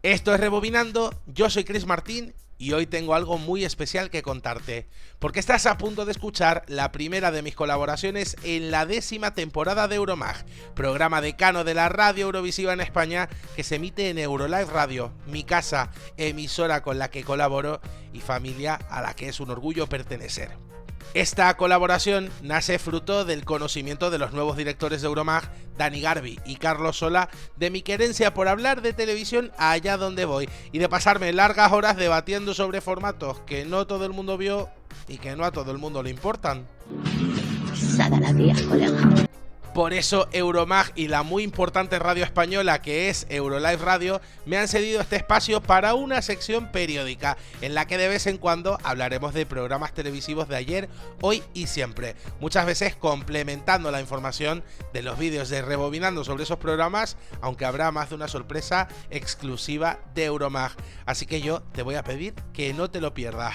Esto es Rebobinando, yo soy Chris Martín y hoy tengo algo muy especial que contarte, porque estás a punto de escuchar la primera de mis colaboraciones en la 10ª temporada de Euromag, programa decano de la radio eurovisiva en España que se emite en Eurolive Radio, mi casa, emisora con la que colaboro y familia a la que es un orgullo pertenecer. Esta colaboración nace fruto del conocimiento de los nuevos directores de Euromag, Dani Garbi y Carlos Sola, de mi querencia por hablar de televisión allá donde voy y de pasarme largas horas debatiendo sobre formatos que no todo el mundo vio y que no a todo el mundo le importan. Pasada la tía, colega. Por eso Euromag y la muy importante radio española que es Eurolive Radio me han cedido este espacio para una sección periódica en la que de vez en cuando hablaremos de programas televisivos de ayer, hoy y siempre, muchas veces complementando la información de los vídeos de Rebobinando sobre esos programas, aunque habrá más de una sorpresa exclusiva de Euromag, así que yo te voy a pedir que no te lo pierdas.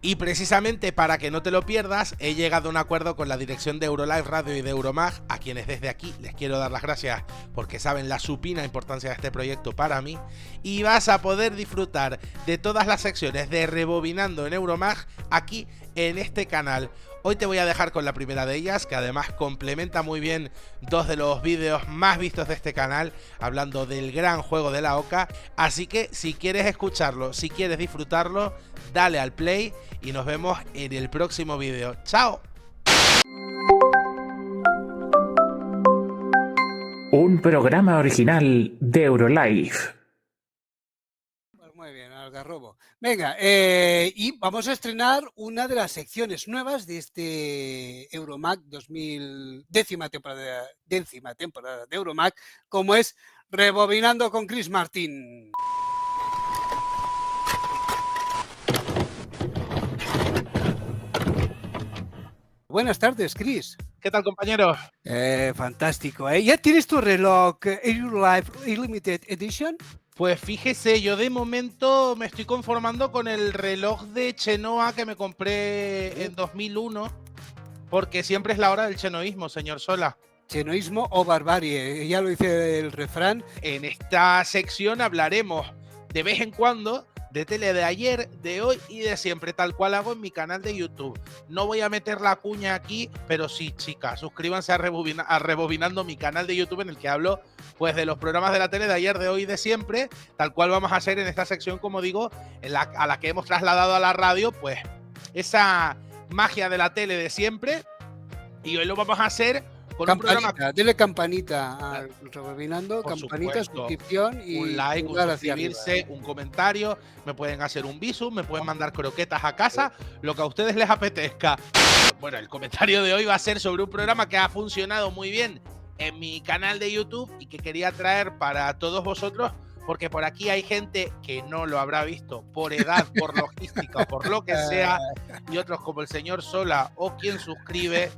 Y precisamente para que no te lo pierdas, he llegado a un acuerdo con la dirección de Eurolive Radio y de Euromag, a quienes desde aquí les quiero dar las gracias porque saben la supina importancia de este proyecto para mí, y vas a poder disfrutar de todas las secciones de Rebobinando en Euromag aquí en este canal. Hoy te voy a dejar con la primera de ellas, que además complementa muy bien dos de los vídeos más vistos de este canal, hablando del gran juego de la Oca. Así que si quieres escucharlo, si quieres disfrutarlo, dale al play y nos vemos en el próximo vídeo. ¡Chao! Un programa original de Eurolive. Muy bien, Algarrobo. Venga, y vamos a estrenar una de las secciones nuevas de este Euromag 2000, décima temporada de Euromag, como es Rebobinando con Chris Martín. Buenas tardes, Chris. ¿Qué tal, compañero? Fantástico, ¿eh? ¿Ya tienes tu reloj Eurolife Limited Edition? Pues fíjese, yo de momento me estoy conformando con el reloj de Chenoa que me compré en 2001, porque siempre es la hora del chenoísmo, señor Sola. Chenoísmo o barbarie, ya lo dice el refrán. En esta sección hablaremos de vez en cuando de tele de ayer, de hoy y de siempre, tal cual hago en mi canal de YouTube. No voy a meter la cuña aquí, pero sí, chicas, suscríbanse a Rebobinando, mi canal de YouTube, en el que hablo pues de los programas de la tele de ayer, de hoy y de siempre, tal cual vamos a hacer en esta sección, como digo, a la que hemos trasladado a la radio, pues esa magia de la tele de siempre, y hoy lo vamos a hacer con un programa. Dele campanita a Rebobinando, campanita, supuesto, suscripción y un like, un suscribirse, un comentario, me pueden hacer un bisu, me pueden mandar croquetas a casa, lo que a ustedes les apetezca. Bueno, el comentario de hoy va a ser sobre un programa que ha funcionado muy bien en mi canal de YouTube y que quería traer para todos vosotros, porque por aquí hay gente que no lo habrá visto por edad, por logística o por lo que sea, y otros como el señor Sola o quien suscribe,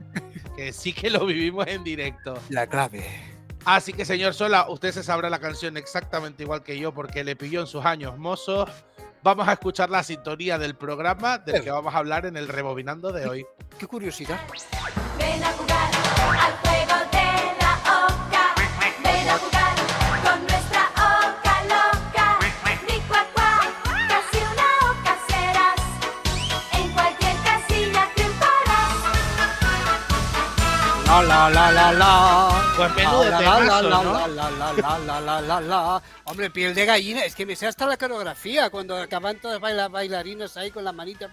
que sí que lo vivimos en directo. La clave. Así que, señor Sola, usted se sabrá la canción exactamente igual que yo porque le pilló en sus años mozos. Vamos a escuchar la sintonía del programa del que vamos a hablar en el Rebobinando de hoy. Qué curiosidad. Ven a jugar al juego de la Oca. Ven a jugar con nuestra Oca loca. Ni cuac cuac, casi una Oca serás. En cualquier casilla triunfarás. La la la la la. Pues menudo temazo, ¿no? La. Hombre, piel de gallina, es que me sé hasta la coreografía cuando acaban todas bailarinas ahí con las manitas.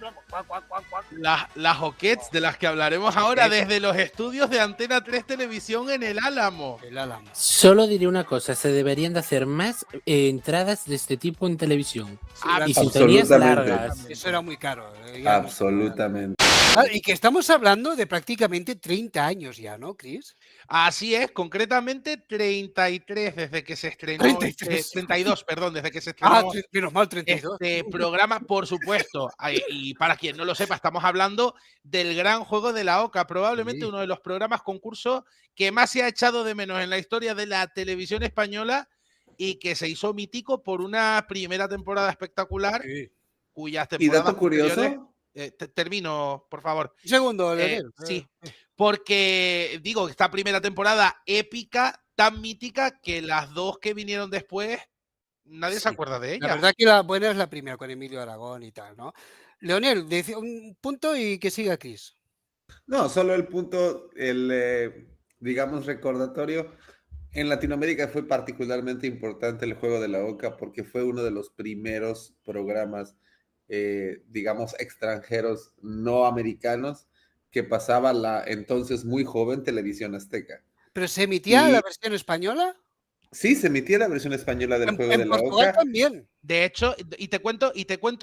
Las Oquets de las que hablaremos ahora desde los estudios de Antena 3 Televisión en el Álamo. El Álamo. Solo diré una cosa, se deberían de hacer más entradas de este tipo en televisión. Y sintonías largas. Eso era muy caro. Absolutamente. Y que estamos hablando de prácticamente 30 años ya, ¿no, Chris? Así es, concretamente 33 desde que se estrenó. 32, perdón, desde que se estrenó. Menos mal, 32. Este programa, por supuesto. Y para quien no lo sepa, estamos hablando del gran juego de la Oca, probablemente uno de los programas concurso que más se ha echado de menos en la historia de la televisión española y que se hizo mítico por una primera temporada espectacular, cuyas temporadas. ¿Y dato curioso? Termino, por favor. Un segundo, sí, porque digo, esta primera temporada épica, tan mítica, que las dos que vinieron después nadie se Sí. acuerda de La ella. verdad que la buena es la primera, con Emilio Aragón y tal, ¿no? Leonel, un punto y que siga Chris. No, solo el punto, digamos, recordatorio. En Latinoamérica fue particularmente importante el juego de la Oca porque fue uno de los primeros programas, digamos, extranjeros no americanos que pasaba la entonces muy joven Televisión Azteca. ¿Pero se emitía la Y versión española? sí, se emitía la versión española del juego de En la Portugal Oca. también. De hecho, y te cuento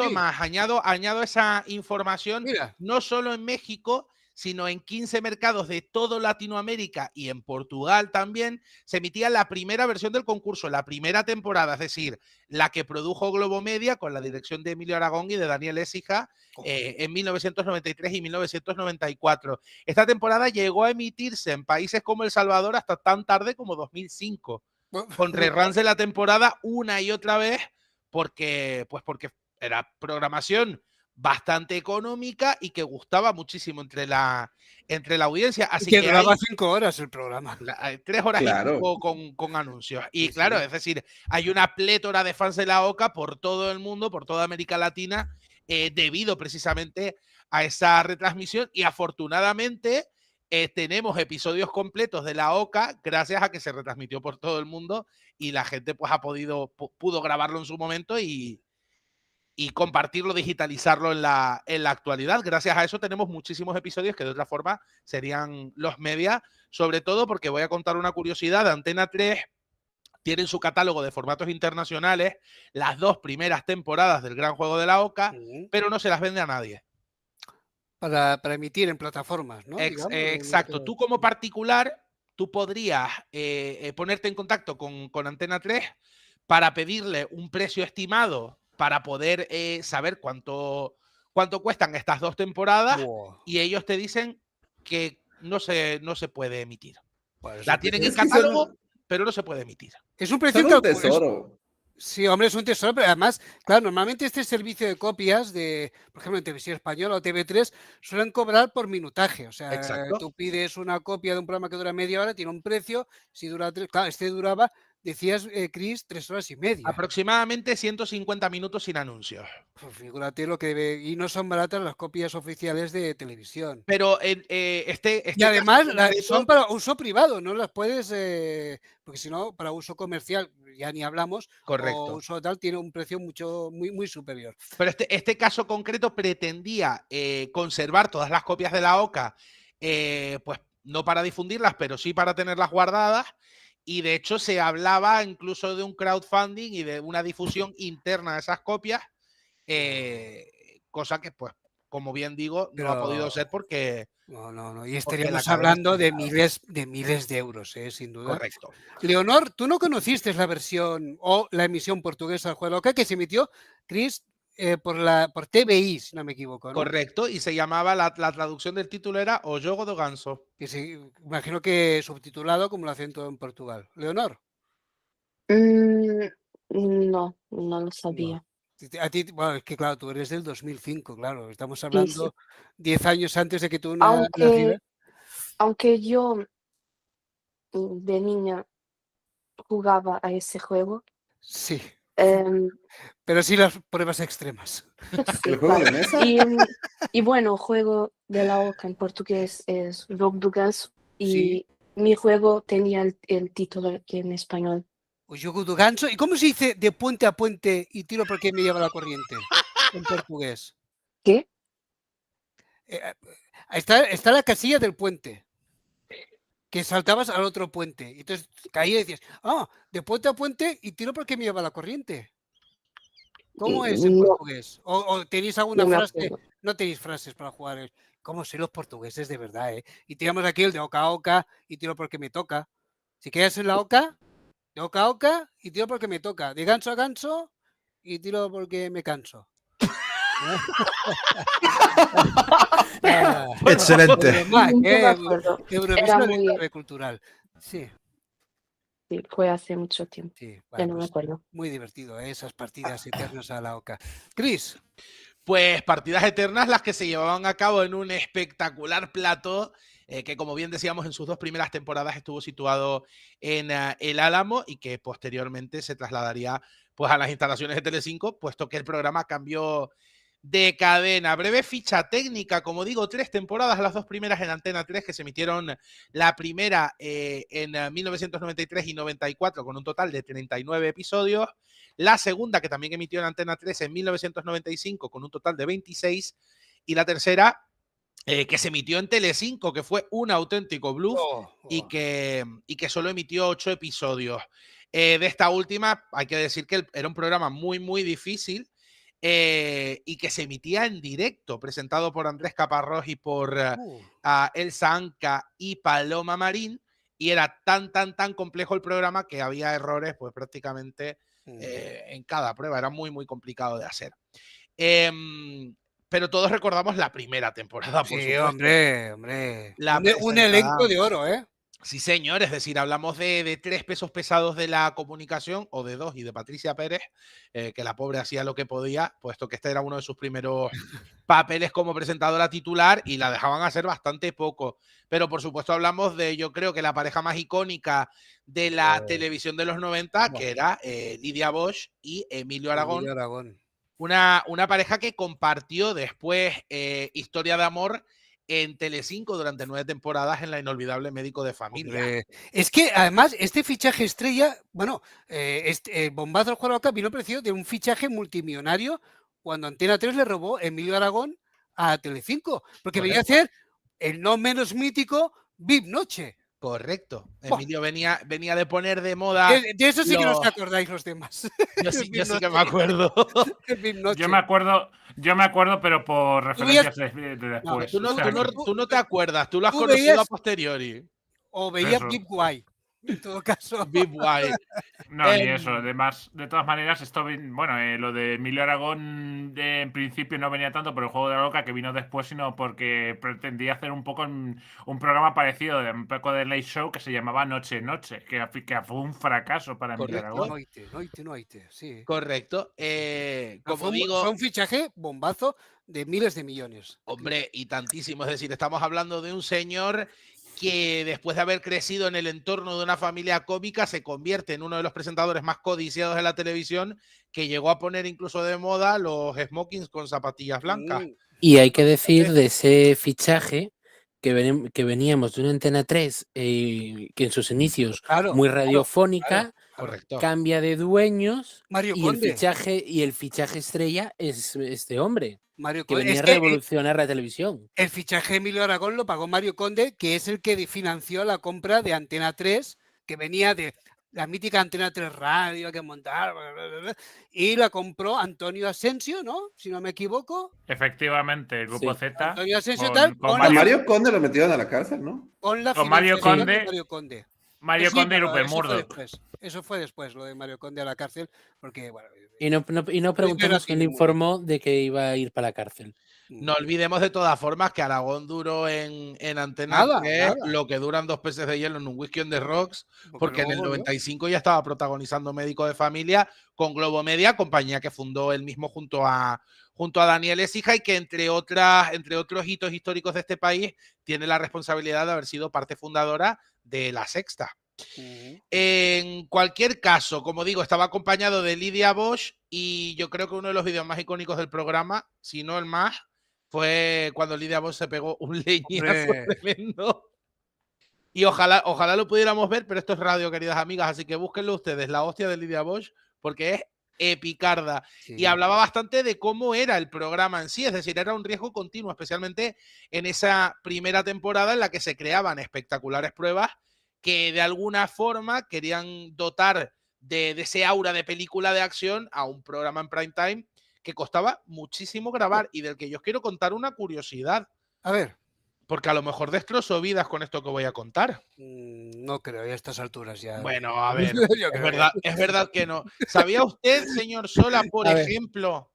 Sí. más, añado esa información, Mira. no solo en México, sino en 15 mercados de toda Latinoamérica y en Portugal también, se emitía la primera versión del concurso, la primera temporada, es decir, la que produjo Globomedia con la dirección de Emilio Aragón y de Daniel Écija en 1993 y 1994. Esta temporada llegó a emitirse en países como El Salvador hasta tan tarde como 2005, con reruns de la temporada una y otra vez, porque era programación bastante económica y que gustaba muchísimo entre la audiencia. Y Así que que duraba hay 5 horas el programa. 3 horas y Claro. pico con anuncios. Y Sí, claro, sí. es decir, hay una plétora de fans de la Oca por todo el mundo, por toda América Latina, debido precisamente a esa retransmisión. Y afortunadamente tenemos episodios completos de la Oca gracias a que se retransmitió por todo el mundo y la gente pues pudo grabarlo en su momento y compartirlo, digitalizarlo en la actualidad. Gracias a eso tenemos muchísimos episodios que de otra forma serían los media, sobre todo porque voy a contar una curiosidad. Antena 3 tiene en su catálogo de formatos internacionales las 2 primeras temporadas del Gran Juego de la Oca, pero no se las vende a nadie. Para emitir en plataformas, ¿no? Exacto. Tú como particular, tú podrías ponerte en contacto con Antena 3 para pedirle un precio estimado para poder saber cuánto cuestan estas 2 temporadas. Wow. Y ellos te dicen que no se puede emitir. Bueno, La tienen en Es que catálogo, pero no se puede emitir. es un precio son un calculado. tesoro. Sí, hombre, es un tesoro, pero además, claro, normalmente este servicio de copias de, por ejemplo, en Televisión Española o TV3, suelen cobrar por minutaje. O sea, Exacto. tú pides una copia de un programa que dura media hora, tiene un precio, si dura 3, claro, este duraba, decías, Chris, 3 horas y media. Aproximadamente 150 minutos sin anuncios. Pues figúrate lo que debe, y no son baratas las copias oficiales de televisión. Pero Y además son para uso privado, no las puedes, porque si no, para uso comercial, ya ni hablamos, Correcto. o uso tal, tiene un precio muy superior. Pero este caso concreto pretendía conservar todas las copias de la Oca, pues no para difundirlas, pero sí para tenerlas guardadas. Y de hecho se hablaba incluso de un crowdfunding y de una difusión interna de esas copias, cosa que, pues, como bien digo, no ha podido ser porque... No. Y estaríamos hablando de miles de euros, sin duda. Correcto. Leonor, tú no conociste la versión o la emisión portuguesa del Juego de la Oca que se emitió, Chris, por TVI, si no me equivoco, ¿no? Correcto, y se llamaba, la traducción del título era O Jogo do Ganso. Que imagino que subtitulado como lo hacen todo en Portugal. Leonor. No, no lo sabía. A ti, bueno, es que claro, tú eres del 2005, claro, estamos Sí, hablando 10 años antes de que tú Aunque, nacieras. aunque yo de niña jugaba a ese juego, Sí, em, pero sí las pruebas extremas. sí, ¿El juego de claro. mesa? Y bueno, juego de la Oca en portugués es Jogo do Ganso y Sí. mi juego tenía el título aquí en español. O Jogo do Ganso. ¿Y cómo se dice de puente a puente y tiro porque me lleva la corriente en portugués? ¿Qué? Está la casilla del puente, que saltabas al otro puente. Y entonces caía y decías, de puente a puente y tiro porque me lleva la corriente. ¿Cómo es en No, portugués? ¿O tenéis alguna no me frase? acuerdo. No tenéis frases para jugar. ¿Cómo soy los portugueses de verdad, eh? Y tiramos aquí el de oca a oca y tiro porque me toca. Si quedas en la oca, de oca a oca y tiro porque me toca. De ganso a ganso y tiro porque me canso. Excelente. No me acuerdo. Era Eurovisión cultural. Sí, sí, fue hace mucho tiempo. sí. Ya Bueno, no me pues acuerdo. muy divertido, esas partidas eternas a la oca. Chris, Pues partidas eternas las que se llevaban a cabo en un espectacular plató que, como bien decíamos, en sus 2 primeras temporadas estuvo situado en el Álamo y que posteriormente se trasladaría pues a las instalaciones de Telecinco, puesto que el programa cambió de cadena. Breve ficha técnica, como digo, 3 temporadas, las 2 primeras en Antena 3, que se emitieron la primera en 1993 y 94, con un total de 39 episodios. La segunda, que también emitió en Antena 3 en 1995, con un total de 26. Y la tercera, que se emitió en Telecinco, que fue un auténtico bluff y que solo emitió 8 episodios. De esta última, hay que decir que era un programa muy, muy difícil, y que se emitía en directo, presentado por Andrés Caparrós y por Elsa Anca y Paloma Marín, y era tan complejo el programa que había errores pues prácticamente en cada prueba, era muy, muy complicado de hacer. Pero todos recordamos la primera temporada, por supuesto. hombre. Un elenco de oro, ¿eh? Sí, señor, es decir, hablamos de 3 pesos pesados de la comunicación, o de 2, y de Patricia Pérez, que la pobre hacía lo que podía, puesto que este era uno de sus primeros papeles como presentadora titular y la dejaban hacer bastante poco. Pero por supuesto hablamos de, yo creo que la pareja más icónica de la televisión de los 90, que era Lidia Bosch y Emilio Aragón. Una pareja que compartió después Historia de Amor en Telecinco durante 9 temporadas en La Inolvidable Médico de Familia. Hombre, es que además este fichaje estrella, bueno, Bombazo del Juego de la Oca vino precedido de un fichaje multimillonario cuando Antena 3 le robó Emilio Aragón a Telecinco, porque venía a hacer el no menos mítico VIP Noche. Correcto. Emilio venía de poner de moda. De eso sí que no os acordáis los demás. Yo sí que me acuerdo. Yo me acuerdo, pero por referencias de después. Tú no te acuerdas, tú lo has conocido a posteriori. O veías VIP Guay. En todo caso. VIP Guay. No, ni eso. Además, de todas maneras, esto, bueno, lo de Emilio Aragón en principio no venía tanto por el Juego de la Oca, que vino después, sino porque pretendía hacer un poco un programa parecido, un poco de Late Show, que se llamaba Noche Noche, que fue un fracaso para Emilio Aragón. Noite, sí. Correcto. Como digo, fue un fichaje bombazo de miles de millones. Hombre, y tantísimo. Es decir, estamos hablando de un señor que después de haber crecido en el entorno de una familia cómica se convierte en uno de los presentadores más codiciados de la televisión, que llegó a poner incluso de moda los smokings con zapatillas blancas. Y hay que decir de ese fichaje que veníamos de una Antena 3 que en sus inicios muy radiofónica, Correcto. Cambia de dueños Mario y Conde. el fichaje estrella es este hombre. Mario Que Conde. venía a revolucionar la televisión. El fichaje de Emilio Aragón lo pagó Mario Conde, que es el que financió la compra de Antena 3, que venía de la mítica Antena 3 Radio que montaba, y la compró Antonio Asensio, ¿no? Si no me equivoco. Efectivamente, el Grupo Z. Antonio Asensio a Mario Conde lo metieron a la cárcel, ¿no? Con Mario Conde. De Mario Conde. Mario Conde y Rupert Murdoch. Eso fue después, lo de Mario Conde a la cárcel, porque, bueno... Y no preguntamos quién le informó de que iba a ir para la cárcel. No olvidemos de todas formas que Aragón duró en Antena 3 lo que duran 2 peces de hielo en un whisky on the rocks, porque en el 95 ya estaba protagonizando Médico de Familia con Globo Media, compañía que fundó él mismo junto a Daniel Écija, y que entre otros hitos históricos de este país tiene la responsabilidad de haber sido parte fundadora de La Sexta. En cualquier caso, como digo, estaba acompañado de Lidia Bosch, y yo creo que uno de los vídeos más icónicos del programa, si no el más, fue cuando Lidia Bosch se pegó un leñazo tremendo. Y ojalá lo pudiéramos ver, pero esto es radio, queridas amigas, así que búsquenlo ustedes, la hostia de Lidia Bosch, porque es epicarda. Sí. Y hablaba bastante de cómo era el programa en sí, es decir, era un riesgo continuo, especialmente en esa primera temporada en la que se creaban espectaculares pruebas que de alguna forma querían dotar de ese aura de película de acción a un programa en prime time que costaba muchísimo grabar y del que yo os quiero contar una curiosidad. A ver. Porque a lo mejor destrozo vidas con esto que voy a contar. No creo, a estas alturas ya. Bueno, a ver, es verdad que no. ¿Sabía usted, señor Sola, por ejemplo,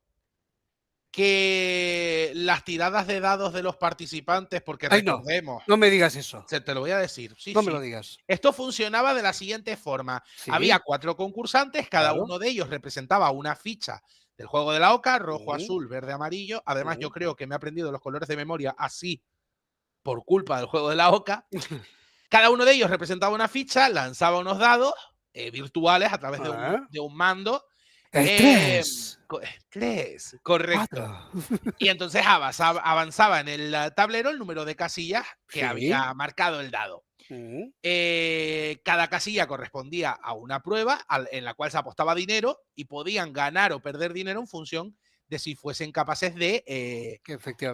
que las tiradas de dados de los participantes, porque recordemos... No me digas eso. Te lo voy a decir. Sí, no me lo digas. Esto funcionaba de la siguiente forma. Sí. Había 4 concursantes, cada uno de ellos representaba una ficha del Juego de la Oca, rojo, azul, verde, amarillo. Además, yo creo que me he aprendido los colores de memoria así por culpa del Juego de la Oca. Cada uno de ellos representaba una ficha, lanzaba unos dados virtuales a través de un mando. 3. 3, correcto. Y entonces avanzaba en el tablero el número de casillas que había marcado el dado. Cada casilla correspondía a una prueba en la cual se apostaba dinero y podían ganar o perder dinero en función de si fuesen capaces de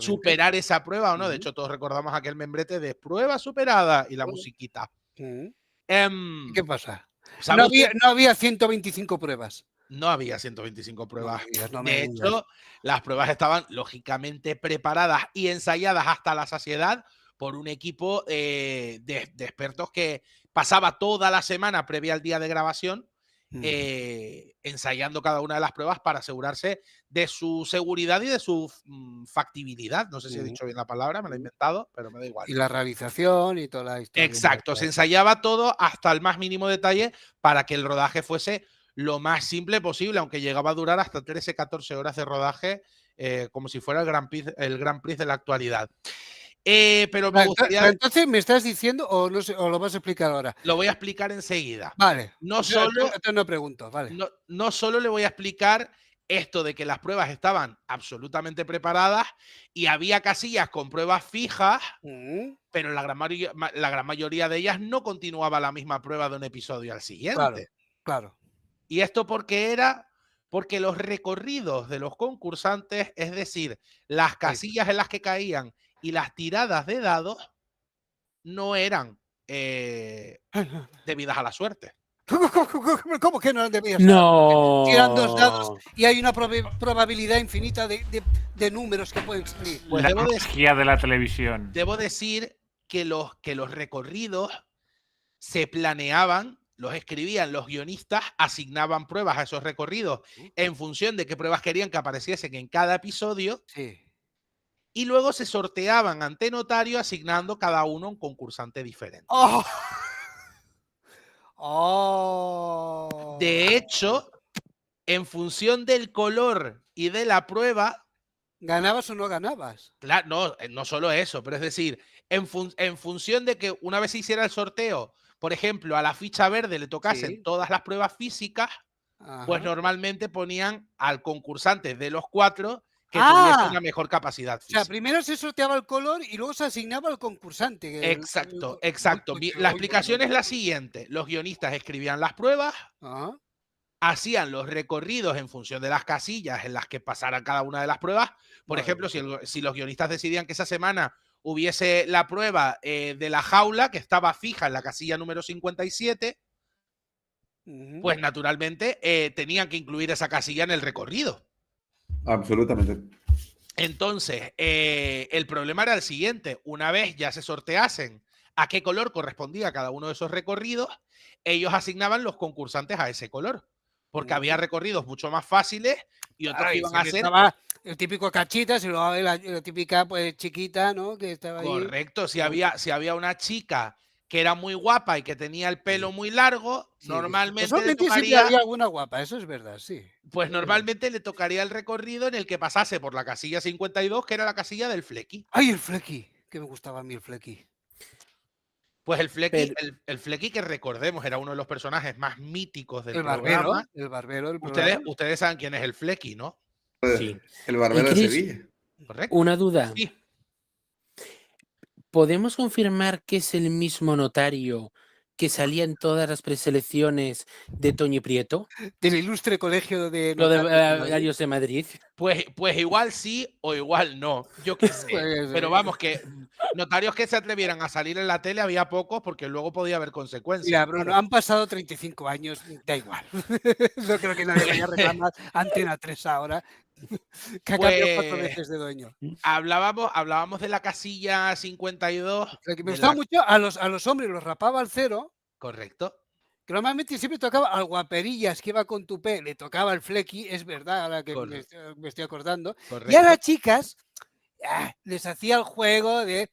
superar esa prueba o no. De hecho, todos recordamos aquel membrete de prueba superada y la musiquita. ¿Qué pasa? No había 125 pruebas. No había 125 pruebas. No de hecho, las pruebas estaban lógicamente preparadas y ensayadas hasta la saciedad por un equipo de expertos que pasaba toda la semana previa al día de grabación ensayando cada una de las pruebas para asegurarse de su seguridad y de su factibilidad. No sé si he dicho bien la palabra, me la he inventado, pero me da igual. Y la realización y toda la historia. Exacto, se ensayaba todo hasta el más mínimo detalle para que el rodaje fuese lo más simple posible, aunque llegaba a durar hasta 13-14 horas de rodaje, como si fuera el Grand Prix de la actualidad. Pero me gustaría... Entonces, ¿me estás diciendo o lo vas a explicar ahora? Lo voy a explicar enseguida. Vale. No solo, no pregunto, vale. No solo le voy a explicar esto de que las pruebas estaban absolutamente preparadas y había casillas con pruebas fijas, pero la gran mayoría de ellas no continuaba la misma prueba de un episodio al siguiente. Claro. ¿Y esto porque porque los recorridos de los concursantes, es decir, las casillas en las que caían y las tiradas de dados, no eran debidas a la suerte? ¿Cómo que no eran debidas? No. Tiran 2 dados y hay una probabilidad infinita de números que pueden salir. Pues la magia de la televisión. Debo decir que los recorridos se planeaban, los escribían los guionistas, asignaban pruebas a esos recorridos en función de qué pruebas querían que apareciesen en cada episodio. Y luego se sorteaban ante notario asignando cada uno un concursante diferente. De hecho, en función del color y de la prueba... ¿Ganabas o no ganabas? Claro, no solo eso, pero es decir, en función de que una vez se hiciera el sorteo, por ejemplo, a la ficha verde le tocasen todas las pruebas físicas, pues normalmente ponían al concursante de los 4 que tuviese una mejor capacidad física. O sea, primero se sorteaba el color y luego se asignaba al concursante. Exacto. La explicación es la siguiente. Los guionistas escribían las pruebas, hacían los recorridos en función de las casillas en las que pasaran cada una de las pruebas. Por ejemplo, si los guionistas decidían que esa semana hubiese la prueba de la jaula, que estaba fija en la casilla número 57, pues naturalmente tenían que incluir esa casilla en el recorrido. Absolutamente. Entonces, el problema era el siguiente. Una vez ya se sorteasen a qué color correspondía cada uno de esos recorridos, ellos asignaban los concursantes a ese color. Porque había recorridos mucho más fáciles y otros que iban a ser... El típico cachitas y luego la típica pues chiquita, ¿no? Que estaba ahí. Correcto. Si había una chica que era muy guapa y que tenía el pelo muy largo, normalmente le tocaría... había alguna guapa, eso es verdad, sí. Pues normalmente le tocaría el recorrido en el que pasase por la casilla 52, que era la casilla del Flequi. ¡Ay, el Flequi! Que me gustaba a mí el Flequi. Pues el Flequi, el Flequi, que recordemos, era uno de los personajes más míticos del programa. El barbero del programa. Ustedes saben quién es el Flequi, ¿no? Sí. El barbero de Sevilla. Correcto. Una duda. Sí. ¿Podemos confirmar que es el mismo notario que salía en todas las preselecciones de Toñi Prieto? Del ilustre colegio de notarios de Madrid. Pues igual sí o igual no. Yo qué sé. Pero vamos, que notarios que se atrevieran a salir en la tele había pocos porque luego podía haber consecuencias. Mira, Bruno, han pasado 35 años, da igual. No creo que nadie vaya a reclamar Antena 3 ahora. Que ha cambiado 4 veces de dueño. Hablábamos de la casilla 52. Me gustaba mucho a los hombres, los rapaba al cero. Correcto. Que normalmente siempre tocaba al guaperillas que iba con tupé, le tocaba el Flequi, es verdad, ahora que me estoy acordando. Correcto. Y a las chicas les hacía el juego de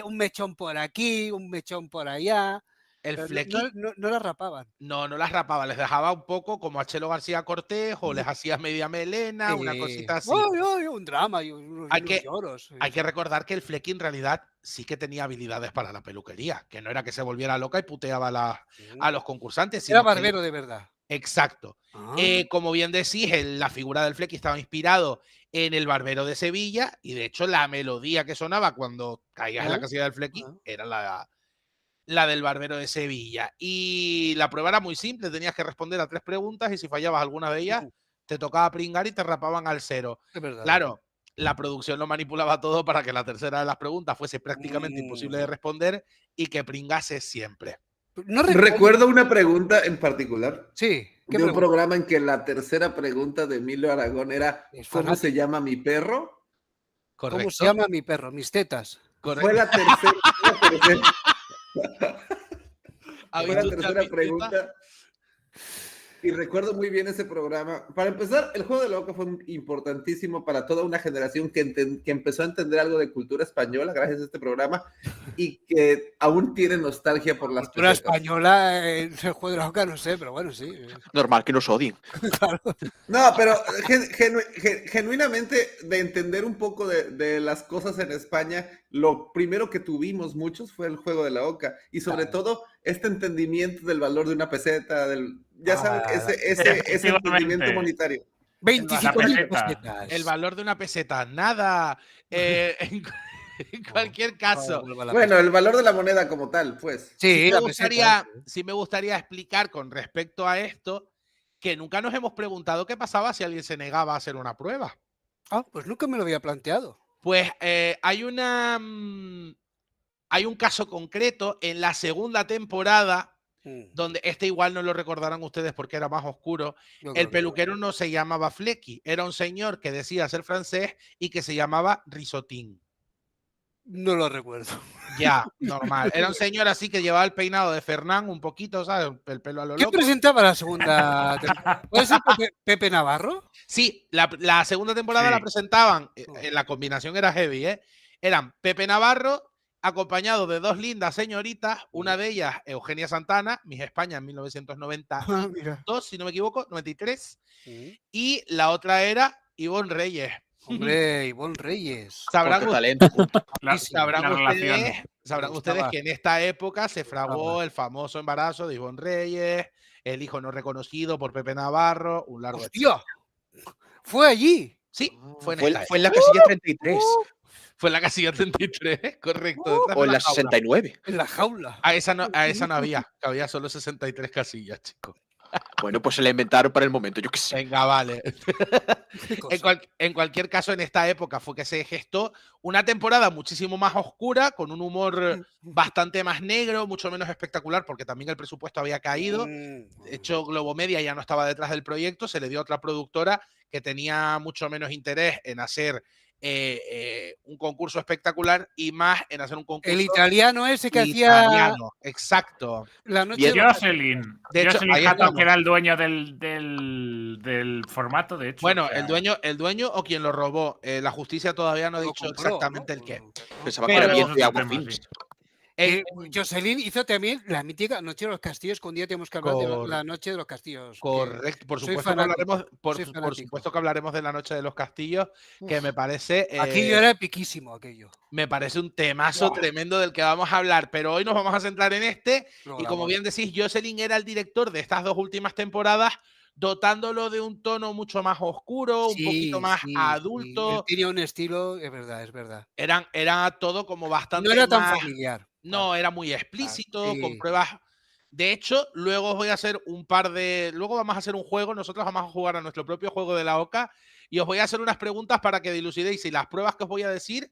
un mechón por aquí, un mechón por allá. El Flequi no las rapaban. No las rapaba, les dejaba un poco como a Chelo García Cortés o les hacía media melena, una cosita así. Un drama y unos lloros. Hay que recordar que el Flequi en realidad sí que tenía habilidades para la peluquería, que no era que se volviera loca y puteaba a los concursantes. Era barbero de verdad. Exacto. Ah. Como bien decís, la figura del Flecky estaba inspirado en el Barbero de Sevilla y de hecho la melodía que sonaba cuando caías en la casilla del Flecky era la del Barbero de Sevilla. Y la prueba era muy simple, tenías que responder a 3 preguntas y si fallabas alguna de ellas, te tocaba pringar y te rapaban al 0. Es verdad. Claro, la producción lo manipulaba todo para que la tercera de las preguntas fuese prácticamente imposible de responder y que pringase siempre. No recuerdo una pregunta en particular. Sí. De un programa en que la tercera pregunta de Emilio Aragón era ¿cómo se llama mi perro? Correcto. ¿Cómo se llama mi perro? Mis tetas. Correcto. Fue la tercera. Fue la tercera pregunta. Y recuerdo muy bien ese programa. Para empezar, el Juego de la Oca fue importantísimo para toda una generación que empezó a entender algo de cultura española gracias a este programa y que aún tiene nostalgia por las cultura española en el Juego de la Oca, no sé, pero bueno, sí. Normal que nos odien. Claro. No, pero genuinamente de entender un poco de las cosas en España, lo primero que tuvimos muchos fue el Juego de la Oca y sobre todo este entendimiento del valor de una peseta, ya saben, ese entendimiento monetario. 25 pesetas. El valor de una peseta, nada. En cualquier caso. Bueno, el valor de la moneda como tal, pues. Sí, sí me gustaría explicar con respecto a esto que nunca nos hemos preguntado qué pasaba si alguien se negaba a hacer una prueba. Ah, pues nunca me lo había planteado. Pues hay un caso concreto en la segunda temporada donde igual no lo recordarán ustedes porque era más oscuro. El peluquero no se llamaba Flecky, era un señor que decía ser francés y que se llamaba Risotín. No lo recuerdo. Ya, normal. Era un señor así que llevaba el peinado de Fernán un poquito, ¿sabes? El pelo a lo loco. ¿Qué presentaba la segunda temporada? ¿Puede ser Pepe Navarro? Sí, la segunda temporada la presentaban, la combinación era heavy, ¿eh? Eran Pepe Navarro acompañado de 2 lindas señoritas, una de ellas Eugenia Santana, Miss España en 1992, si no me equivoco, 93, y la otra era Ivonne Reyes. Hombre, Ivonne Reyes. Sabrán ustedes que en esta época se fraguó el famoso embarazo de Ivonne Reyes, el hijo no reconocido por Pepe Navarro, un largo... ¡Hostia! ¿Fue allí? Sí, fue en la casilla 33. Fue en la casilla 33, correcto. O en la 69. En la jaula. A esa no había solo 63 casillas, chicos. Bueno, pues se la inventaron para el momento, yo qué sé. Venga, vale. En cualquier caso, en esta época fue que se gestó una temporada muchísimo más oscura, con un humor bastante más negro, mucho menos espectacular, porque también el presupuesto había caído. De hecho, Globomedia ya no estaba detrás del proyecto, se le dio a otra productora que tenía mucho menos interés en hacer un concurso espectacular y más en hacer un concurso. El italiano ese que hacía. Exacto. La noche de Jocelyn. De hecho, Jocelyn Hatton, que era el dueño del formato, de hecho. Bueno, el dueño o quien lo robó. La justicia todavía no ha dicho exactamente el qué. Pensaba que era bien de Agua Films. Jocelyn hizo también la mítica Noche de los Castillos, que un día tenemos que hablar de la Noche de los Castillos. Correcto, por supuesto que hablaremos de la Noche de los Castillos, que me parece... aquello era epiquísimo, aquello. Me parece un temazo tremendo del que vamos a hablar, pero hoy nos vamos a centrar en este, y como bien decís, Jocelyn era el director de estas 2 últimas temporadas, dotándolo de un tono mucho más oscuro, un poquito más adulto. Él tenía un estilo, es verdad. Era todo como bastante. No era tan más familiar. No, era muy explícito, con pruebas. De hecho, luego os voy a hacer luego vamos a hacer un juego, nosotros vamos a jugar a nuestro propio juego de la Oca y os voy a hacer unas preguntas para que dilucidéis si las pruebas que os voy a decir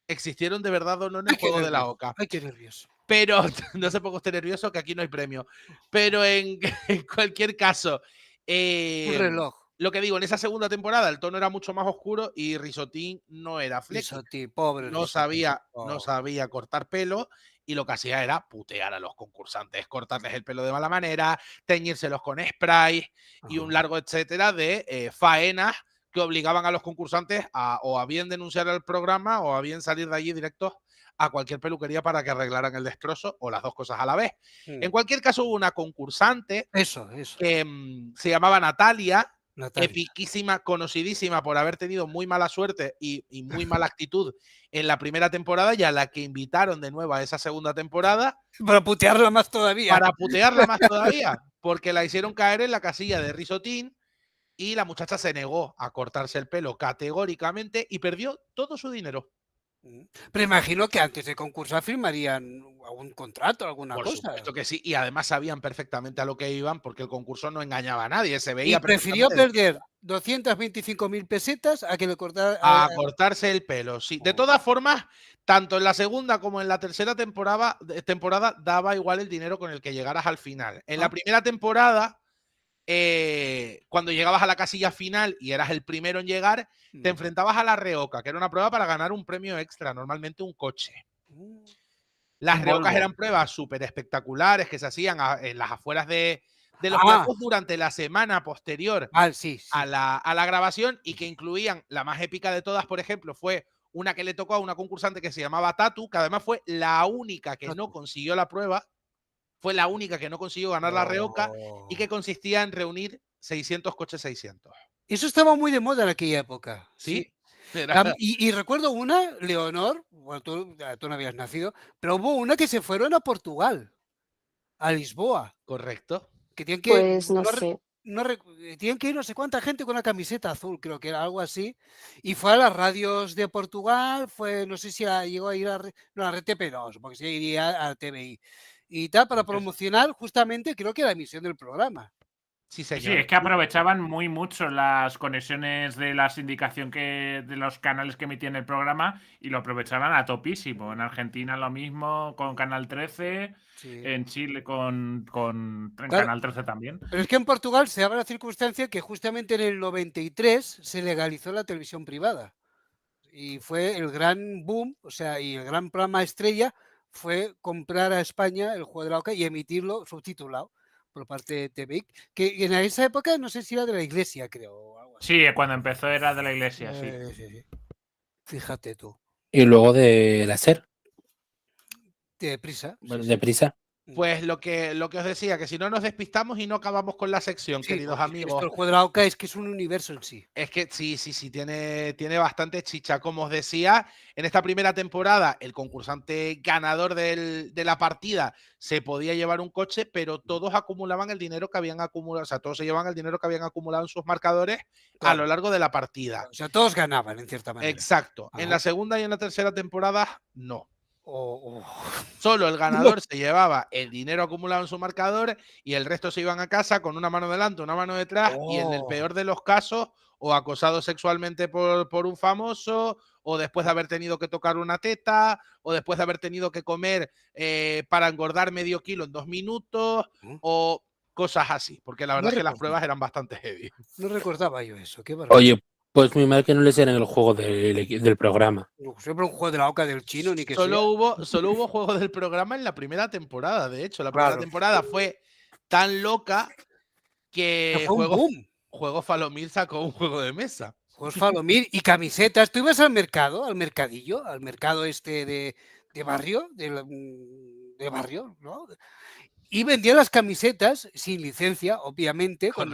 existieron de verdad o no en el juego de la Oca. Ay, qué nervioso. Pero, no se ponga usted nervioso, que aquí no hay premio. Pero en cualquier caso... un reloj. Lo que digo, en esa segunda temporada el tono era mucho más oscuro y Risotín no era Flecky. Risotín, pobre. No sabía cortar pelo y lo que hacía era putear a los concursantes, cortarles el pelo de mala manera, teñírselos con spray y un largo etcétera de faenas que obligaban a los concursantes o a bien denunciar el programa o a bien salir de allí directos a cualquier peluquería para que arreglaran el destrozo o las 2 cosas a la vez. En cualquier caso, hubo una concursante que se llamaba Natalia, epiquísima, conocidísima por haber tenido muy mala suerte y muy mala actitud en la primera temporada, y a la que invitaron de nuevo a esa segunda temporada. Para putearla más todavía. porque la hicieron caer en la casilla de risotín y la muchacha se negó a cortarse el pelo categóricamente y perdió todo su dinero. Pero imagino que antes de concursar firmarían algún contrato, alguna Por cosa. supuesto que sí, y además sabían perfectamente a lo que iban porque el concurso no engañaba a nadie, se Y veía prefirió perfectamente. perder 225.000 pesetas a que le cortara. A cortarse el pelo, sí. De todas formas, tanto en la segunda como en la tercera temporada daba igual el dinero con el que llegaras al final. En la primera temporada, cuando llegabas a la casilla final y eras el primero en llegar, te enfrentabas a la reoca, que era una prueba para ganar un premio extra, normalmente un coche. Las Un reocas Volvo. eran pruebas súper espectaculares que se hacían en las afueras de los platos durante la semana posterior Sí. a la grabación y que incluían, la más épica de todas, por ejemplo, fue una que le tocó a una concursante que se llamaba Tatu, que además fue la única que no consiguió la prueba, fue la única que no consiguió ganar la reoca y que consistía en reunir 600 coches 600. Eso estaba muy de moda en aquella época. Sí. Y recuerdo una, Leonor, bueno, tú no habías nacido, pero hubo una que se fueron a Portugal, a Lisboa. Correcto. Que tienen que, Pues no sé. tienen que ir no sé cuánta gente con una camiseta azul, creo que era algo así. Y fue a las radios de Portugal, no sé si llegó a ir a la RTP, no, supongo que sí iría a TVI. Y tal, para promocionar justamente, creo que la emisión del programa. Sí, Sí, señor. es que aprovechaban muy mucho las conexiones de la sindicación de los canales que emitían el programa y lo aprovechaban a topísimo. En Argentina lo mismo con Canal 13, en Chile con Canal 13 también. Pero es que en Portugal se daba la circunstancia que justamente en el 93 se legalizó la televisión privada. Y fue el gran boom, o sea, y el gran programa estrella fue comprar a España el juego de la OCA y emitirlo subtitulado por parte de TVI, que en esa época no sé si era de la Iglesia, creo. O algo así. Sí, cuando empezó era de la Iglesia, sí. Fíjate tú. Y luego de la SER. De Prisa. Bueno, de Prisa. Pues lo que os decía, que si no nos despistamos y no acabamos con la sección, queridos amigos. El juego de la OCA es que es un universo en sí. Es que sí, tiene bastante chicha. Como os decía, en esta primera temporada, el concursante ganador de la partida se podía llevar un coche, pero todos acumulaban el dinero que habían acumulado, o sea, todos se llevaban el dinero que habían acumulado en sus marcadores a lo largo de la partida. O sea, todos ganaban, en cierta manera. Exacto. Ajá. En la segunda y en la tercera temporada, no. Solo el ganador se llevaba el dinero acumulado en su marcador y el resto se iban a casa con una mano delante, una mano detrás y en el peor de los casos o acosado sexualmente por un famoso o después de haber tenido que tocar una teta o después de haber tenido que comer para engordar medio kilo en 2 minutos o cosas así, porque la verdad es que las pruebas eran bastante heavy. No recordaba yo eso, qué barbaridad. Oye, pues muy mal que no les dieran el juego del programa. Siempre un juego de la OCA del chino, ni que Solo sea. hubo juego del programa en la primera temporada, de hecho. La primera temporada fue tan loca que Juego Falomir sacó un juego de mesa. Juegos Falomir y camisetas. Tú ibas al mercado, al mercadillo, al mercado este de barrio, de barrio, ¿no? Y vendía las camisetas sin licencia, obviamente, con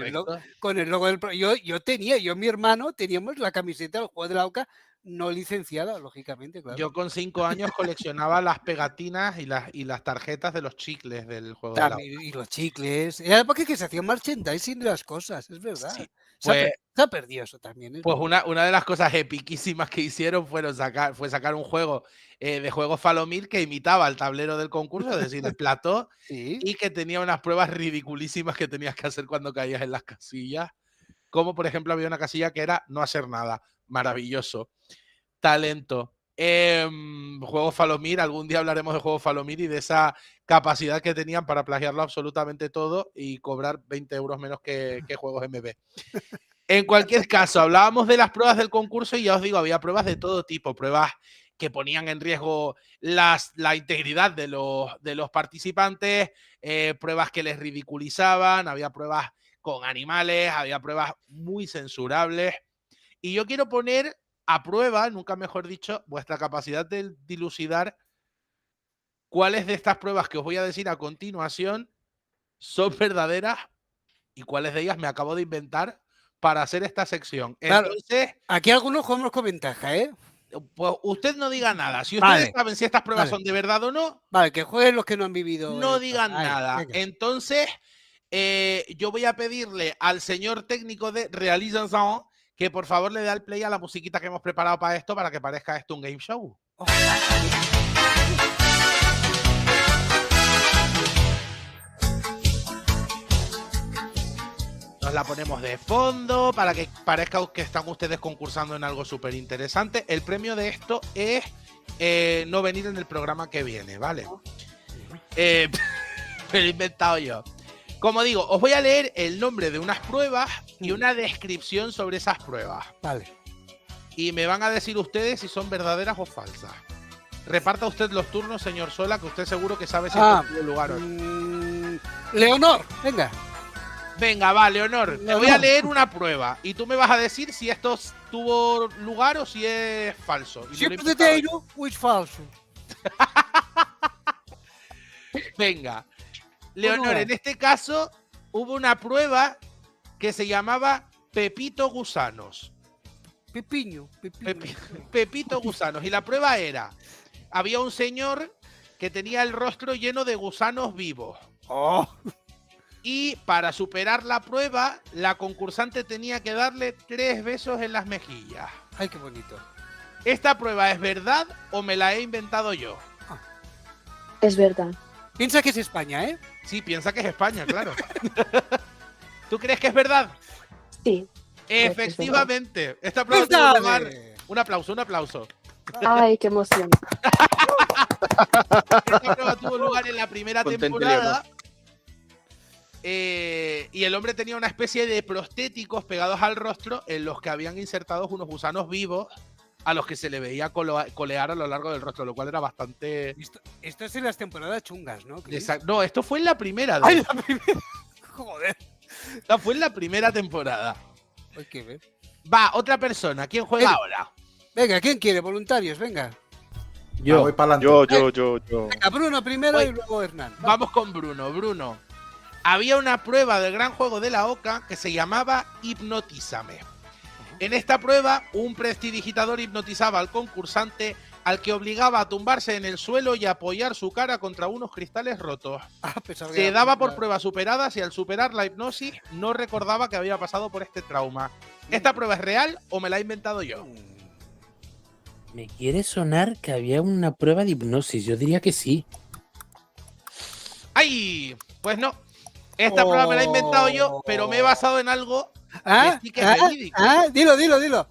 el logo del... Yo y mi hermano teníamos la camiseta del juego de la OCA no licenciada, lógicamente, claro. Yo con 5 años coleccionaba las pegatinas y las tarjetas de los chicles del juego de la OCA. Y los chicles. Era porque se hacía merchandising de las cosas, es verdad. Sí. Se ha perdido eso también. Pues una de las cosas epiquísimas que hicieron fue sacar un juego de Juegos Falomir que imitaba el tablero del concurso, es decir, el plató, y que tenía unas pruebas ridiculísimas que tenías que hacer cuando caías en las casillas. Como por ejemplo había una casilla que era no hacer nada. Maravilloso. Talento. Juegos Falomir, algún día hablaremos de Juegos Falomir y de esa capacidad que tenían para plagiarlo absolutamente todo y cobrar 20 euros menos que Juegos MB. En cualquier caso, hablábamos de las pruebas del concurso y ya os digo, había pruebas de todo tipo, pruebas que ponían en riesgo la integridad de los participantes, pruebas que les ridiculizaban, había pruebas con animales, había pruebas muy censurables. Y yo quiero poner a prueba, nunca mejor dicho, vuestra capacidad de dilucidar cuáles de estas pruebas que os voy a decir a continuación son verdaderas y cuáles de ellas me acabo de inventar para hacer esta sección. Claro, entonces, aquí algunos jugamos con ventaja, ¿eh? Pues usted no diga nada. Si ustedes saben si estas pruebas son de verdad o no, vale, que jueguen los que no han vivido. No digan nada. Venga. Entonces, yo voy a pedirle al señor técnico de Realización que por favor le dé al play a la musiquita que hemos preparado para esto, para que parezca esto un game show. Nos la ponemos de fondo para que parezca que están ustedes concursando en algo súper interesante. El premio de esto es no venir en el programa que viene, ¿vale? Me lo he inventado yo. Como digo, os voy a leer el nombre de unas pruebas y una descripción sobre esas pruebas. Vale. Y me van a decir ustedes si son verdaderas o falsas. Reparta usted los turnos, señor Sola, que usted seguro que sabe si tuvo lugar hoy. Leonor, venga. Venga, va, Leonor. Te voy a leer una prueba y tú me vas a decir si esto tuvo lugar o si es falso. Si es verdadeiro o es falso. Venga. Leonor, en este caso hubo una prueba que se llamaba Pepito Gusanos. Pepito Gusanos. Y la prueba era, había un señor que tenía el rostro lleno de gusanos vivos. Oh. Y para superar la prueba, la concursante tenía que darle 3 besos en las mejillas. Ay, qué bonito. ¿Esta prueba es verdad o me la he inventado yo? Es verdad. Piensa que es España, ¿eh? Sí, piensa que es España, claro. ¿Tú crees que es verdad? Sí. Efectivamente. Esta prueba tuvo lugar... Un aplauso, un aplauso. Ay, qué emoción. Esta prueba tuvo lugar en la primera temporada. Y el hombre tenía una especie de prostéticos pegados al rostro en los que habían insertados unos gusanos vivos a los que se le veía colear a lo largo del rostro, lo cual era bastante... Esto es en las temporadas chungas, ¿no? No, esto fue en la primera. ¡Ay, la primera! Joder. Esta fue en la primera temporada. Hay que ver. Va, otra persona. ¿Quién juega ahora? Venga, ¿quién quiere? Voluntarios, venga. Yo. Voy para adelante. Yo. Venga, Bruno primero y luego Hernán. Vamos con Bruno. Bruno. Había una prueba del gran juego de la OCA que se llamaba Hipnotízame. En esta prueba, un prestidigitador hipnotizaba al concursante, al que obligaba a tumbarse en el suelo y apoyar su cara contra unos cristales rotos. Se daba por prueba superada si al superar la hipnosis no recordaba que había pasado por este trauma. ¿Esta prueba es real o me la he inventado yo? Me quiere sonar que había una prueba de hipnosis. Yo diría que sí. ¡Ay! Pues no. Esta prueba me la he inventado yo, pero me he basado en algo que sí que es verídico. Dilo.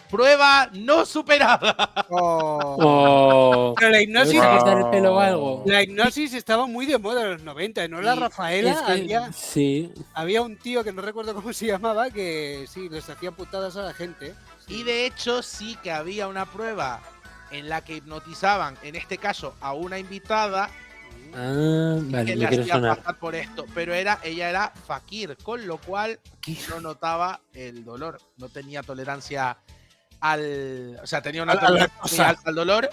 Prueba no superada. Pero la hipnosis. el pelo o algo. La hipnosis estaba muy de moda en los 90, ¿no? La Rafaela. Es que, había un tío que no recuerdo cómo se llamaba que sí, les hacía putadas a la gente. Y de hecho sí que había una prueba en la que hipnotizaban, en este caso, a una invitada. Vale, que me le quiero hacía sonar. pasar por esto, pero ella era fakir, con lo cual no notaba el dolor, no tenía tolerancia o sea, tenía una tolerancia muy alta al dolor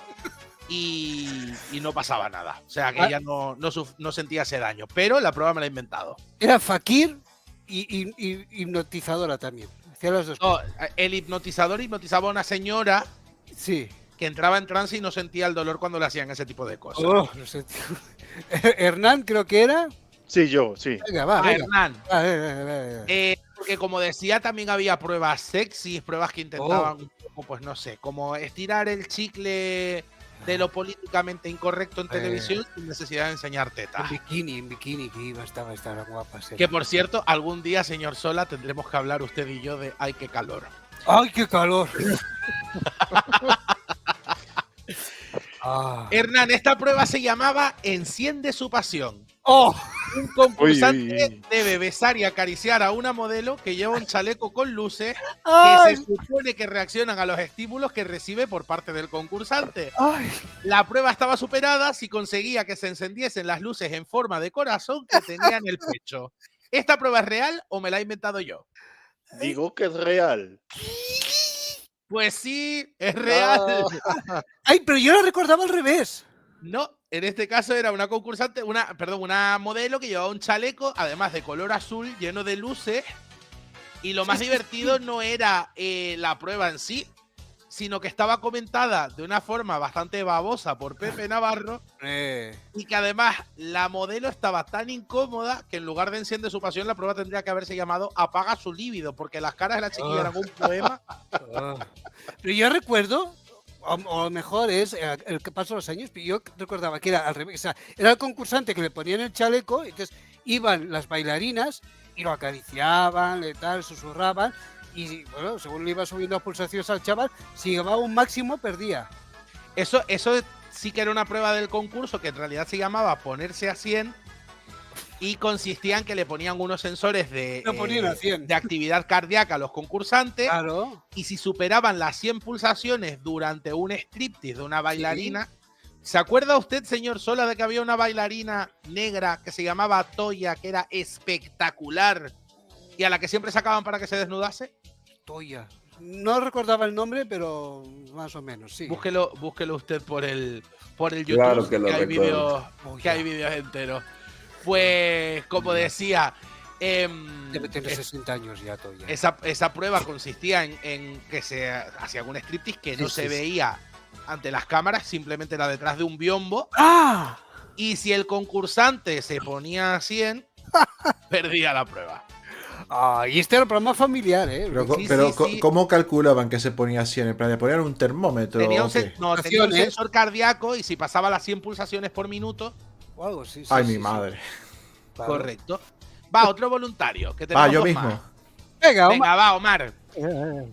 y no pasaba nada, o sea, que ella no sentía ese daño, pero la prueba me la he inventado. Era fakir y hipnotizadora también. Hacía las dos cosas. El hipnotizador hipnotizaba a una señora que entraba en trance y no sentía el dolor cuando le hacían ese tipo de cosas. No sé, Hernán creo que era. Sí, yo, sí. Venga, va, venga. Hernán. Va. Porque como decía, también había pruebas sexys, pruebas que intentaban un poco, pues no sé, como estirar el chicle de lo políticamente incorrecto en televisión sin necesidad de enseñar tetas. En bikini, que estaba guapa. Que por cierto, algún día, señor Sola, tendremos que hablar usted y yo de ¡ay, qué calor! ¡Ay, qué calor! Hernán, esta prueba se llamaba Enciende su pasión. ¡Oh! Un concursante debe besar y acariciar a una modelo que lleva un chaleco con luces que se supone que reaccionan a los estímulos que recibe por parte del concursante. La prueba estaba superada si conseguía que se encendiesen las luces en forma de corazón que tenía en el pecho. ¿Esta prueba es real o me la he inventado yo? Digo que es real. Pues sí, es real. ¡Ay, pero yo la recordaba al revés! No, en este caso era una concursante, una modelo que llevaba un chaleco, además de color azul, lleno de luces. Y lo más divertido no era la prueba en sí, sino que estaba comentada de una forma bastante babosa por Pepe Navarro y que además la modelo estaba tan incómoda que en lugar de Enciende su pasión, la prueba tendría que haberse llamado Apaga su líbido, porque las caras de la chiquilla eran un poema. Pero yo recuerdo, o a lo mejor es el que pasan los años, pero yo recordaba que era al revés. O sea, era el concursante que le ponían el chaleco, y entonces iban las bailarinas y lo acariciaban, le tal, susurraban, y bueno, según le iba subiendo las pulsaciones al chaval, si llegaba a un máximo, perdía. Eso sí que era una prueba del concurso que en realidad se llamaba Ponerse a 100 y consistía en que le ponían unos sensores de actividad cardíaca a los concursantes. Claro. Y si superaban las 100 pulsaciones durante un striptease de una bailarina, ¿sí? ¿Se acuerda usted, señor Sola, de que había una bailarina negra que se llamaba Toya, que era espectacular y a la que siempre sacaban para que se desnudase? Toya. No recordaba el nombre, pero más o menos, sí. Búsquelo usted por el YouTube, Claro que lo hay recuerdo. vídeos enteros. Pues, como decía... Debe tener 60 años ya, Toya. Esa prueba consistía en que se hacía un striptease que no se veía ante las cámaras, simplemente era detrás de un biombo. ¡Ah! Y si el concursante se ponía a 100, perdía la prueba. Y este era el programa familiar, ¿eh? Pero ¿cómo calculaban que se ponía así? ¿En plan de poner un termómetro? Tenía un ¿o qué? sensor cardíaco y si pasaba las 100 pulsaciones por minuto... O algo, sí. Ay, mi madre. Claro. Correcto. Va, otro voluntario. Que tenemos yo dos mismo. más. Venga, va, Omar.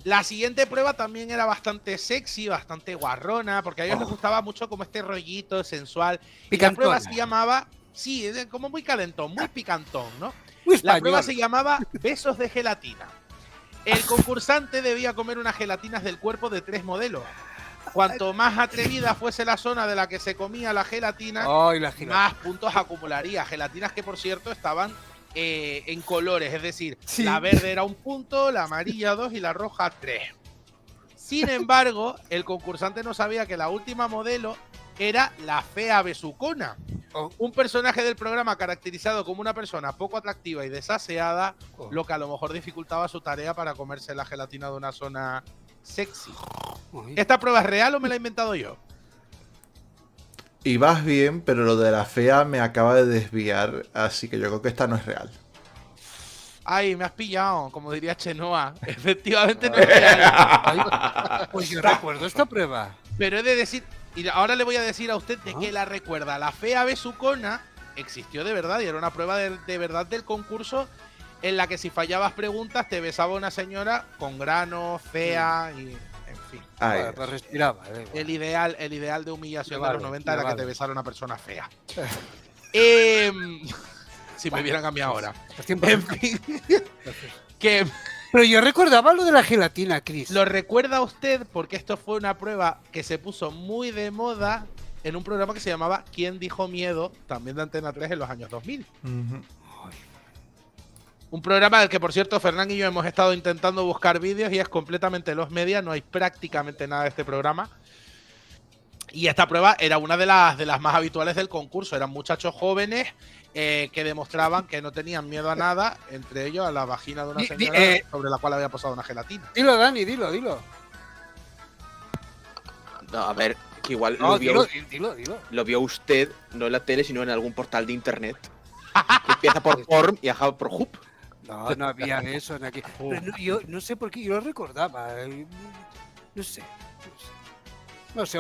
La siguiente prueba también era bastante sexy, bastante guarrona, porque a ellos les gustaba mucho como este rollito sensual. Y la prueba se llamaba, sí, como muy calentón, muy picantón, ¿no? La prueba se llamaba Besos de Gelatina. El concursante debía comer unas gelatinas del cuerpo de 3 modelos. Cuanto más atrevida fuese la zona de la que se comía la gelatina, más puntos acumularía. Gelatinas que, por cierto, estaban en colores, es decir, la verde era 1 punto, la amarilla 2 y la roja 3. Sin embargo, el concursante no sabía que la última modelo era la fea besucona, un personaje del programa caracterizado como una persona poco atractiva y desaseada, lo que a lo mejor dificultaba su tarea para comerse la gelatina de una zona sexy. ¿Esta prueba es real o me la he inventado yo? Y vas bien, pero lo de la fea me acaba de desviar, así que yo creo que esta no es real. Ay, me has pillado, como diría Chenoa. Efectivamente no es real. Pues yo recuerdo esta prueba. Pero he de decir, y ahora le voy a decir a usted de qué la recuerda. La fea besucona existió de verdad y era una prueba de verdad del concurso en la que si fallabas preguntas te besaba una señora con grano, fea y... En fin. Pues respiraba. El ideal de humillación de los 90 era que te besara una persona fea. Si me vieran a mí ahora. En fin. Pero yo recordaba lo de la gelatina, Chris. Lo recuerda usted porque esto fue una prueba que se puso muy de moda en un programa que se llamaba ¿Quién dijo miedo? También de Antena 3 en los años 2000. Un programa del que, por cierto, Fernán y yo hemos estado intentando buscar vídeos y es completamente los media, no hay prácticamente nada de este programa. Y esta prueba era una de las más habituales del concurso. Eran muchachos jóvenes que demostraban que no tenían miedo a nada, entre ellos a la vagina de una señora sobre la cual había posado una gelatina. Dilo, Dani, dilo. No, a ver, que igual Dilo. lo vio usted, no en la tele, sino en algún portal de internet. Que empieza por porn y acaba por hoop. No había eso en aquí. Pero yo no sé por qué, yo lo recordaba. No sé. Pues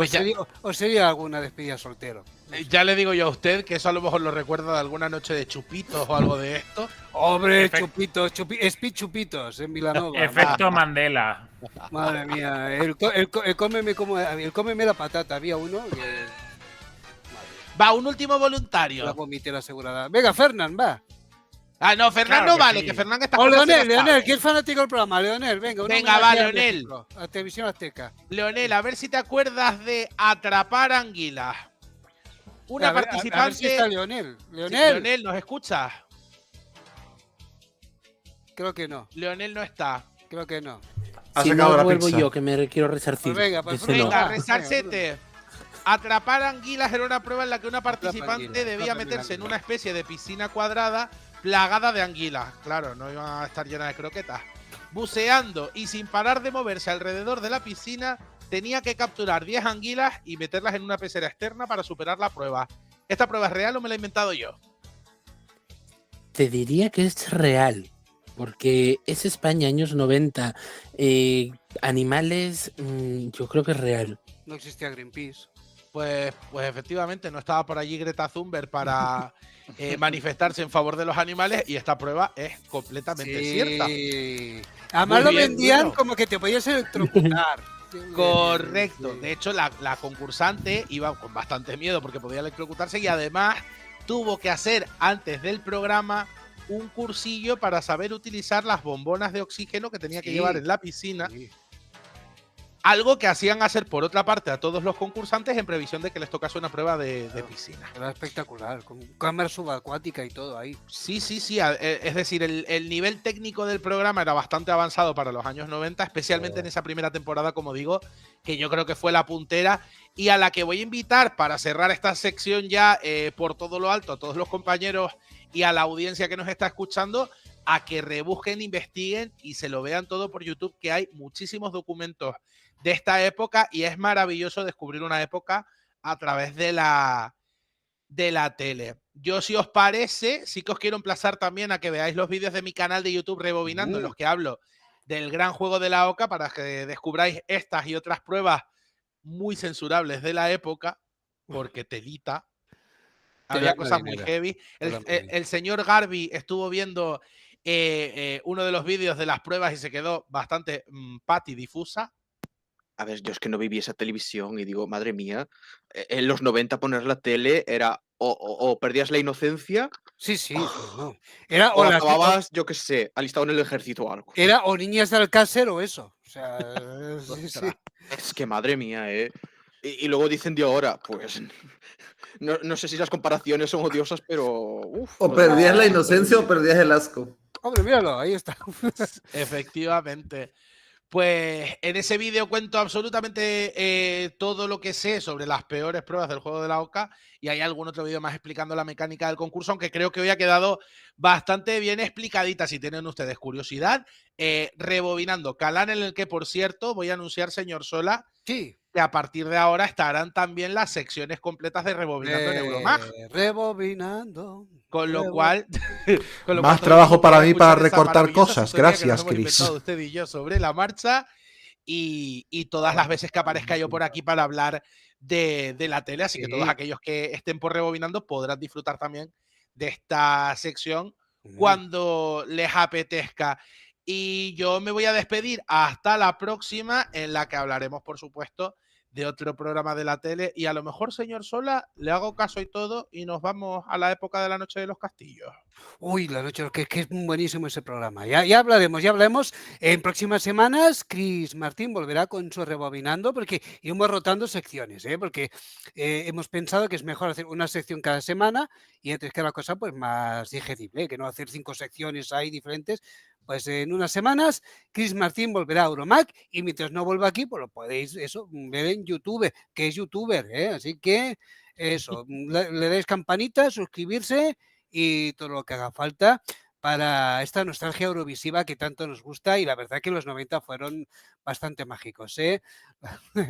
o sería alguna despedida soltero. Ya le digo yo a usted que eso a lo mejor lo recuerda de alguna noche de chupitos o algo de esto. Hombre, Speed Chupitos en Vilanova. Efecto Mandela. Madre mía, el cómeme la patata, había uno que... Va, un último voluntario. La vomité la asegurada. Venga, Fernán, va. No, Fernán no vale, que Fernán está... Leonel, que es fanático del programa. Leonel, venga. Va, Leonel. A Televisión Azteca. Leonel, a ver si te acuerdas de Atrapar Anguilas. Una participante... A ver si está Leonel. Leonel, ¿nos escuchas? Creo que no. Leonel no está. Creo que no. Si no, vuelvo yo, que me quiero resarcir. Pues venga, resárcete. Atrapar anguilas era una prueba en la que una participante debía meterse en una especie de piscina cuadrada plagada de anguilas. Claro, no iba a estar llena de croquetas. Buceando y sin parar de moverse alrededor de la piscina tenía que capturar 10 anguilas y meterlas en una pecera externa para superar la prueba. ¿Esta prueba es real o me la he inventado yo? Te diría que es real, porque es España, años 90. Animales, yo creo que es real. No existía Greenpeace. Pues efectivamente, no estaba por allí Greta Thunberg para manifestarse en favor de los animales y esta prueba es completamente cierta. Además Muy lo bien, vendían Bruno. como que te podías electrocutar. Correcto. De hecho, la concursante iba con bastante miedo porque podía electrocutarse y además tuvo que hacer antes del programa un cursillo para saber utilizar las bombonas de oxígeno que tenía que llevar en la piscina. Algo que hacían hacer por otra parte a todos los concursantes en previsión de que les tocase una prueba de piscina. Era espectacular, con cámara subacuática y todo ahí. Sí. Es decir, el nivel técnico del programa era bastante avanzado para los años 90, especialmente en esa primera temporada, como digo, que yo creo que fue la puntera y a la que voy a invitar para cerrar esta sección ya por todo lo alto a todos los compañeros y a la audiencia que nos está escuchando a que rebusquen, investiguen y se lo vean todo por YouTube, que hay muchísimos documentos de esta época y es maravilloso descubrir una época a través de la tele. Yo, si os parece, sí que os quiero emplazar también a que veáis los vídeos de mi canal de YouTube Rebobinando, en los que hablo del gran juego de la OCA, para que descubráis estas y otras pruebas muy censurables de la época, porque telita. Había cosas muy heavy. El señor Garby estuvo viendo uno de los vídeos de las pruebas y se quedó bastante patidifusa. A ver, yo es que no viví esa televisión y digo, madre mía, en los 90 poner la tele era o perdías la inocencia. Sí, no. Era, o acababas, yo qué sé, alistado en el ejército o algo. Era o niñas de Alcácer o eso. O sea, sí. Es que madre mía, y luego dicen de ahora, pues no sé si las comparaciones son odiosas, pero o perdías la inocencia o perdías el asco. Hombre, míralo, ahí está. Efectivamente. Pues en ese vídeo cuento absolutamente todo lo que sé sobre las peores pruebas del juego de la OCA y hay algún otro vídeo más explicando la mecánica del concurso, aunque creo que hoy ha quedado bastante bien explicadita. Si tienen ustedes curiosidad, Rebobinando, canal en el que, por cierto, voy a anunciar, señor Sola, que a partir de ahora estarán también las secciones completas de Rebobinando en Euromag. Rebobinando. Con lo cual... Más trabajo para mí para recortar cosas. Gracias, Chris. Usted y yo sobre la marcha y todas las veces que aparezca yo por aquí para hablar de la tele. Así que todos aquellos que estén por Rebobinando podrán disfrutar también de esta sección cuando les apetezca. Y yo me voy a despedir hasta la próxima, en la que hablaremos, por supuesto, de otro programa de la tele y a lo mejor, señor Sola, le hago caso y todo y nos vamos a la época de la Noche de los Castillos. Uy, la noche, que es buenísimo ese programa. Ya hablaremos. En próximas semanas, Chris Martín volverá con su Rebobinando, porque iremos rotando secciones, porque hemos pensado que es mejor hacer una sección cada semana y entonces que la cosa pues más digerible, que no hacer 5 secciones ahí diferentes. Pues en unas semanas, Chris Martín volverá a Euromag y mientras no vuelva aquí, pues lo podéis ver en YouTube, que es youtuber, así que eso, le dais campanita, suscribirse y todo lo que haga falta para esta nostalgia eurovisiva que tanto nos gusta y la verdad que los 90 fueron bastante mágicos.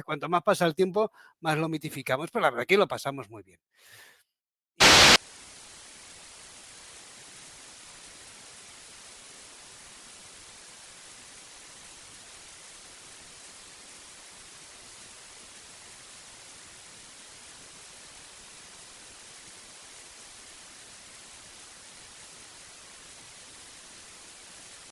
Cuanto más pasa el tiempo, más lo mitificamos, pero la verdad que lo pasamos muy bien.